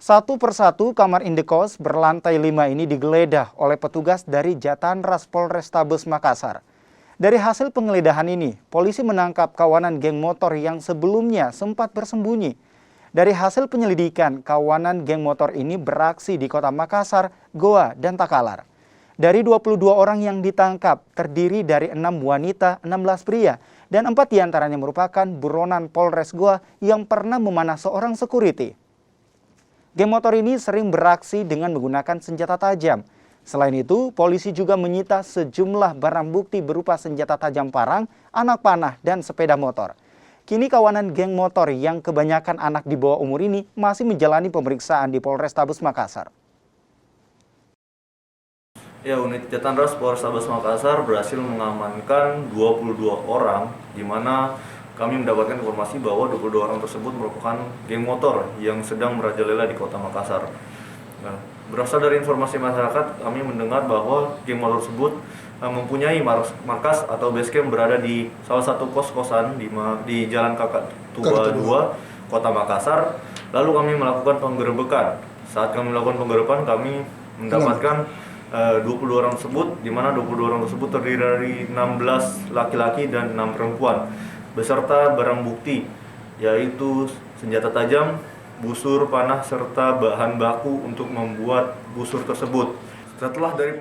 Satu persatu kamar indekos berlantai 5 ini digeledah oleh petugas dari Jatanras Polrestabes Makassar. Dari hasil penggeledahan ini, polisi menangkap kawanan geng motor yang sebelumnya sempat bersembunyi. Dari hasil penyelidikan, kawanan geng motor ini beraksi di kota Makassar, Goa, dan Takalar. Dari 22 orang yang ditangkap, terdiri dari 6 wanita, 16 pria, dan 4 diantaranya merupakan buronan Polres Goa yang pernah memanah seorang security. Geng motor ini sering beraksi dengan menggunakan senjata tajam. Selain itu, polisi juga menyita sejumlah barang bukti berupa senjata tajam parang, anak panah, dan sepeda motor. Kini kawanan geng motor yang kebanyakan anak di bawah umur ini masih menjalani pemeriksaan di Polrestabes Makassar. Ya, unit Jatanras Polrestabes Makassar berhasil mengamankan 22 orang, di mana kami mendapatkan informasi bahwa 22 orang tersebut merupakan geng motor yang sedang merajalela di kota Makassar. Nah, berasal dari informasi masyarakat, kami mendengar bahwa geng motor tersebut mempunyai markas atau base camp berada di salah satu kos-kosan di Jalan Kakak Tua 2, Kota Makassar. Lalu kami melakukan penggerebekan. Saat kami melakukan penggerebekan, kami mendapatkan 22 orang tersebut, di mana 22 orang tersebut terdiri dari 16 laki-laki dan 6 perempuan, beserta barang bukti, yaitu senjata tajam, busur panah, serta bahan baku untuk membuat busur tersebut. Setelah dari